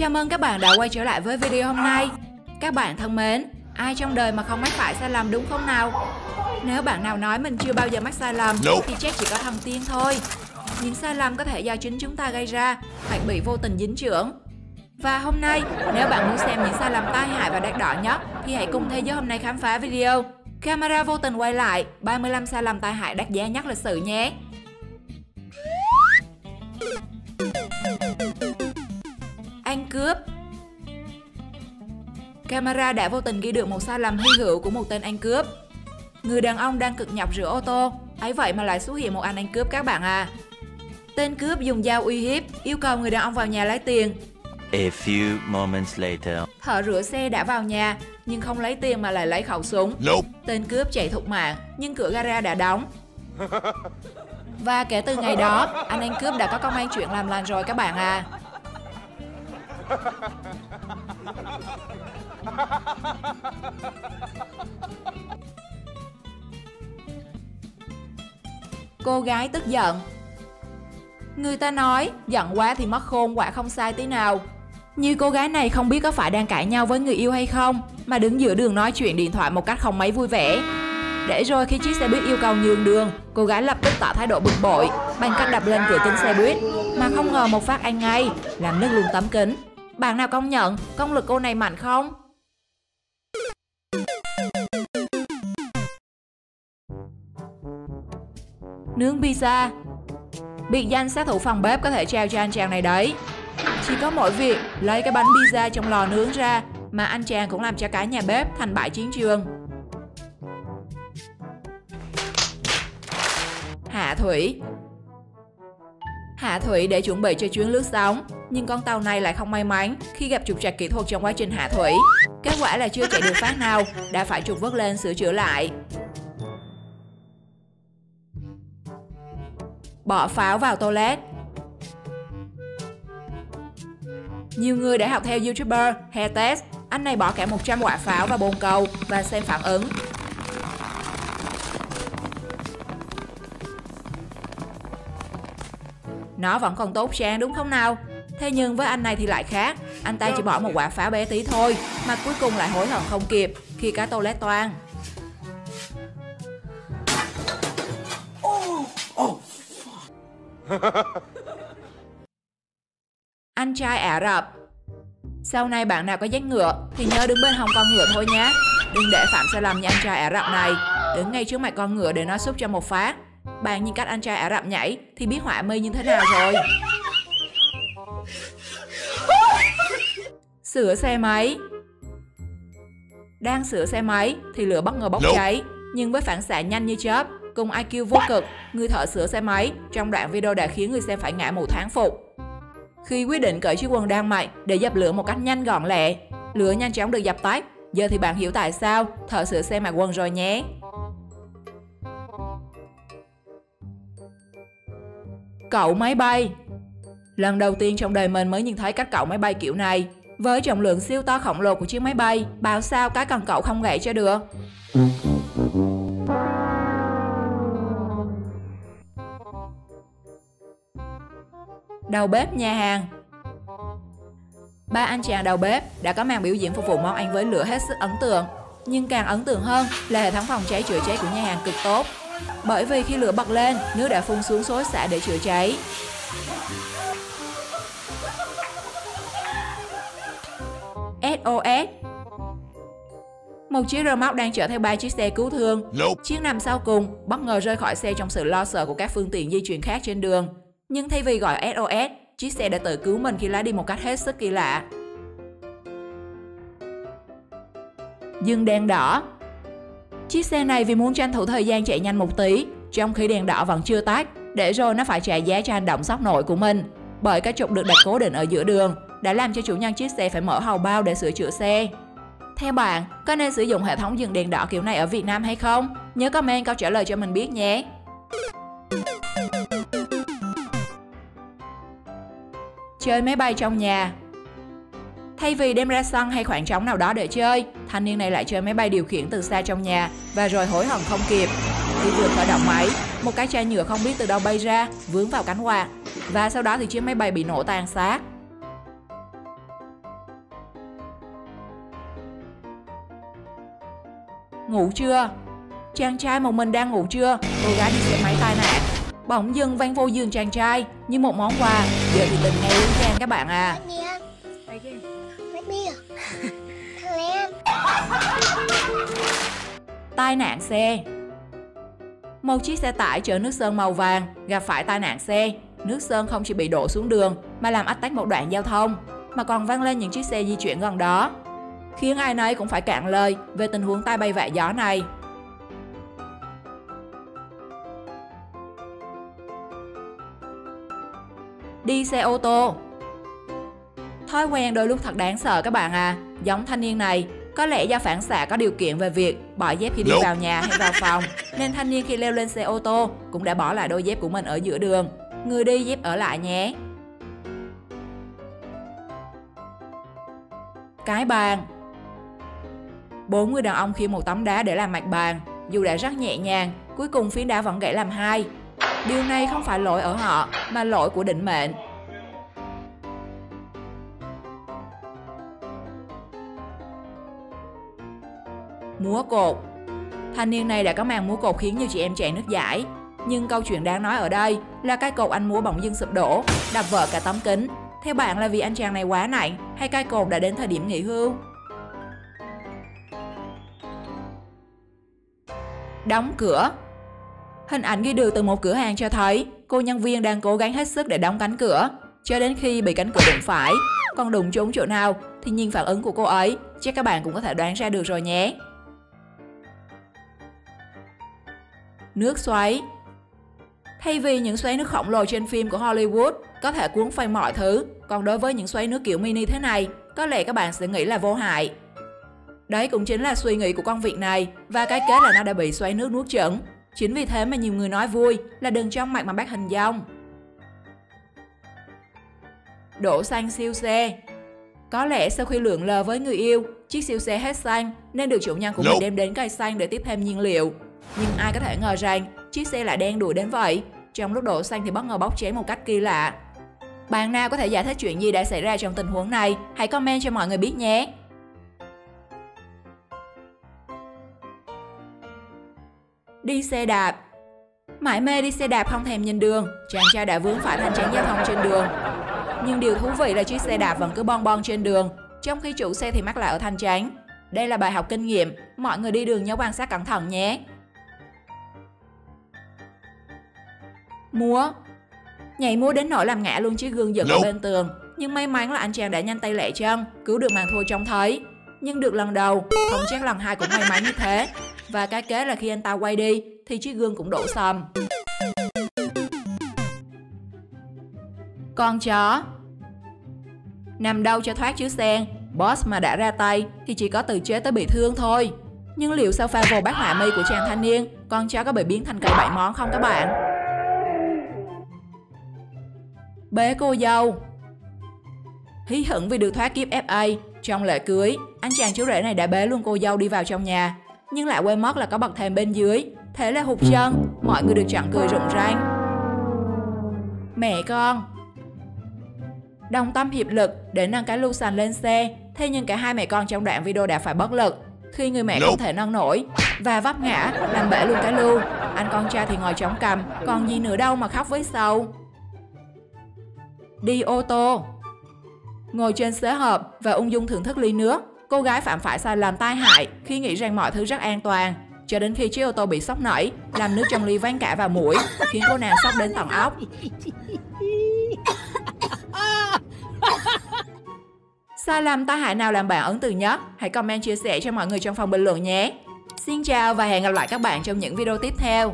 Chào mừng các bạn đã quay trở lại với video hôm nay. Các bạn thân mến, ai trong đời mà không mắc phải sai lầm đúng không nào? Nếu bạn nào nói mình chưa bao giờ mắc sai lầm thì chắc chỉ có thần tiên thôi. Những sai lầm có thể do chính chúng ta gây ra hoặc bị vô tình dính chưởng. Và hôm nay, nếu bạn muốn xem những sai lầm tai hại và đắt đỏ nhất thì hãy cùng thế giới hôm nay khám phá video. Camera vô tình quay lại 35 sai lầm tai hại đắt giá nhất lịch sử nhé. Ăn cướp. Camera đã vô tình ghi được một sai lầm hy hữu của một tên ăn cướp. Người đàn ông đang cực nhọc rửa ô tô, ấy vậy mà lại xuất hiện một anh ăn cướp các bạn à. Tên cướp dùng dao uy hiếp, yêu cầu người đàn ông vào nhà lấy tiền. A few moments later. Thợ rửa xe đã vào nhà, nhưng không lấy tiền mà lại lấy khẩu súng. Tên cướp chạy thục mạng, nhưng cửa gara đã đóng. Và kể từ ngày đó, anh ăn cướp đã có công ăn chuyện làm lành rồi các bạn à. Cô gái tức giận. Người ta nói, giận quá thì mất khôn, quả không sai tí nào. Như cô gái này không biết có phải đang cãi nhau với người yêu hay không, mà đứng giữa đường nói chuyện điện thoại một cách không mấy vui vẻ. Để rồi khi chiếc xe buýt yêu cầu nhường đường, cô gái lập tức tỏ thái độ bực bội bằng cách đập lên cửa kính xe buýt, mà không ngờ một phát ăn ngay, làm nứt luôn tấm kính. Bạn nào công nhận công lực cô này mạnh không? Nướng pizza. Biệt danh sát thủ phòng bếp có thể trao cho anh chàng này đấy. Chỉ có mỗi việc lấy cái bánh pizza trong lò nướng ra mà anh chàng cũng làm cho cả nhà bếp thành bãi chiến trường. Hạ thủy. Hạ thủy để chuẩn bị cho chuyến lướt sóng, nhưng con tàu này lại không may mắn khi gặp trục trặc kỹ thuật trong quá trình hạ thủy. Kết quả là chưa chạy được phát nào đã phải trục vớt lên sửa chữa lại. Bỏ pháo vào toilet. Nhiều người đã học theo YouTuber Hairtest. Anh này bỏ cả 100 quả pháo vào bồn cầu và xem phản ứng. Nó vẫn còn tốt trang đúng không nào? Thế nhưng với anh này thì lại khác. Anh ta chỉ bỏ một quả pháo bé tí thôi mà cuối cùng lại hối hận không kịp khi cái toilet toang. Anh trai Ả Rập. Sau này bạn nào có dắt ngựa thì nhớ đứng bên hông con ngựa thôi nhé. Đừng để phạm sai lầm như anh trai Ả Rập này. Đứng ngay trước mặt con ngựa để nó xúc cho một phát. Bạn nhìn cách anh trai Ả Rập nhảy thì biết họa mi như thế nào rồi. Sửa xe máy. Đang sửa xe máy thì lửa bất ngờ bốc cháy, nhưng với phản xạ nhanh như chớp cùng IQ vô cực, người thợ sửa xe máy trong đoạn video đã khiến người xem phải ngã mù thán phục. Khi quyết định cởi chiếc quần đang mặc để dập lửa một cách nhanh gọn lẹ, lửa nhanh chóng được dập tắt. Giờ thì bạn hiểu tại sao thợ sửa xe mặc quần rồi nhé. Cậu máy bay. Lần đầu tiên trong đời mình mới nhìn thấy cách cậu máy bay kiểu này. Với trọng lượng siêu to khổng lồ của chiếc máy bay, bảo sao cái cần cậu không gãy cho được. Đầu bếp nhà hàng. Ba anh chàng đầu bếp đã có màn biểu diễn phục vụ món ăn với lửa hết sức ấn tượng. Nhưng càng ấn tượng hơn là hệ thống phòng cháy chữa cháy của nhà hàng cực tốt. Bởi vì khi lửa bật lên, nước đã phun xuống xối xả để chữa cháy. SOS. Một chiếc rơ móc đang chở theo 3 chiếc xe cứu thương. Chiếc nằm sau cùng bất ngờ rơi khỏi xe trong sự lo sợ của các phương tiện di chuyển khác trên đường. Nhưng thay vì gọi SOS, chiếc xe đã tự cứu mình khi lái đi một cách hết sức kỳ lạ. Dừng đèn đỏ. Chiếc xe này vì muốn tranh thủ thời gian chạy nhanh một tí, trong khi đèn đỏ vẫn chưa tắt, để rồi nó phải trả giá cho hành động sốc nổi của mình. Bởi cái trục được đặt cố định ở giữa đường đã làm cho chủ nhân chiếc xe phải mở hầu bao để sửa chữa xe. Theo bạn, có nên sử dụng hệ thống dừng đèn đỏ kiểu này ở Việt Nam hay không? Nhớ comment câu trả lời cho mình biết nhé. Chơi máy bay trong nhà. Thay vì đem ra sân hay khoảng trống nào đó để chơi, thanh niên này lại chơi máy bay điều khiển từ xa trong nhà và rồi hối hận không kịp. Khi vừa khởi động máy, một cái chai nhựa không biết từ đâu bay ra, vướng vào cánh quạt và sau đó thì chiếc máy bay bị nổ tan xác. Ngủ chưa? Chàng trai một mình đang ngủ chưa? Cô gái đi xe máy tai nạn. Bỗng dưng vang vô giường chàng trai như một món quà. Giờ thì tình ngay lý trang các bạn à. Tai nạn xe. Một chiếc xe tải chở nước sơn màu vàng gặp phải tai nạn xe. Nước sơn không chỉ bị đổ xuống đường mà làm ách tắc một đoạn giao thông, mà còn văng lên những chiếc xe di chuyển gần đó, khiến ai nấy cũng phải cạn lời về tình huống tai bay vạ gió này. Đi xe ô tô. Thói quen đôi lúc thật đáng sợ các bạn à. Giống thanh niên này, có lẽ do phản xạ có điều kiện về việc bỏ dép khi đi vào nhà hay vào phòng, nên thanh niên khi leo lên xe ô tô cũng đã bỏ lại đôi dép của mình ở giữa đường. Người đi dép ở lại nhé. Cái bàn. 4 người đàn ông khiêng một tấm đá để làm mặt bàn. Dù đã rất nhẹ nhàng, cuối cùng phiến đá vẫn gãy làm hai. Điều này không phải lỗi ở họ, mà lỗi của định mệnh. Múa cột. Thanh niên này đã có màn múa cột khiến nhiều chị em chạy nước dãi. Nhưng câu chuyện đáng nói ở đây là cái cột anh múa bỗng dưng sụp đổ, đập vỡ cả tấm kính. Theo bạn là vì anh chàng này quá nặng, hay cái cột đã đến thời điểm nghỉ hưu? Đóng cửa. Hình ảnh ghi được từ một cửa hàng cho thấy cô nhân viên đang cố gắng hết sức để đóng cánh cửa, cho đến khi bị cánh cửa đụng phải. Còn đụng trúng chỗ nào thì nhìn phản ứng của cô ấy, chắc các bạn cũng có thể đoán ra được rồi nhé. Nước xoáy. Thay vì những xoáy nước khổng lồ trên phim của Hollywood có thể cuốn phăng mọi thứ, còn đối với những xoáy nước kiểu mini thế này, có lẽ các bạn sẽ nghĩ là vô hại. Đấy cũng chính là suy nghĩ của con vịt này, và cái kết là nó đã bị xoáy nước nuốt chửng. Chính vì thế mà nhiều người nói vui là đừng trong mặt mà bác hình dong. Đổ xăng siêu xe. Có lẽ sau khi lượn lờ với người yêu, chiếc siêu xe hết xăng nên được chủ nhân của mình đem đến cây xăng để tiếp thêm nhiên liệu. Nhưng ai có thể ngờ rằng chiếc xe lại đen đủi đến vậy. Trong lúc đổ xăng thì bất ngờ bốc cháy một cách kỳ lạ. Bạn nào có thể giải thích chuyện gì đã xảy ra trong tình huống này? Hãy comment cho mọi người biết nhé. Đi xe đạp. Mải mê đi xe đạp không thèm nhìn đường, chàng trai đã vướng phải thanh chắn giao thông trên đường. Nhưng điều thú vị là chiếc xe đạp vẫn cứ bon bon trên đường, trong khi chủ xe thì mắc lại ở thanh chắn. Đây là bài học kinh nghiệm, mọi người đi đường nhớ quan sát cẩn thận nhé. Múa. Nhảy múa đến nỗi làm ngã luôn chiếc gương dựng ở bên tường, nhưng may mắn là anh chàng đã nhanh tay lẹ chân, cứu được màn thua trông thấy. Nhưng được lần đầu, không chắc lần hai cũng may mắn như thế. Và cái kế là khi anh ta quay đi thì chiếc gương cũng đổ sầm. Con chó. Nằm đâu cho thoát chứ sen, boss mà đã ra tay thì chỉ có từ chết tới bị thương thôi. Nhưng liệu sau pha vồ bát họa mi của chàng thanh niên, con chó có bị biến thành cây 7 món không các bạn? Bế cô dâu. Hí hửng vì được thoát kiếp FA, trong lễ cưới, anh chàng chú rể này đã bế luôn cô dâu đi vào trong nhà, nhưng lại quên mất là có bậc thềm bên dưới. Thế là hụt chân, mọi người được chặn cười rụng răng. Mẹ con. Đồng tâm hiệp lực để nâng cái lu sành lên xe, thế nhưng cả hai mẹ con trong đoạn video đã phải bất lực khi người mẹ không thể nâng nổi và vấp ngã làm bể luôn cái lu. Anh con trai thì ngồi chống cằm, còn gì nữa đâu mà khóc với sầu. Đi ô tô. Ngồi trên xế hộp và ung dung thưởng thức ly nước, cô gái phạm phải sai lầm tai hại khi nghĩ rằng mọi thứ rất an toàn, cho đến khi chiếc ô tô bị sốc nảy, làm nước trong ly văng cả vào mũi, khiến cô nàng sốc đến tận óc. Sai lầm tai hại nào làm bạn ấn tượng nhất? Hãy comment chia sẻ cho mọi người trong phần bình luận nhé. Xin chào và hẹn gặp lại các bạn trong những video tiếp theo.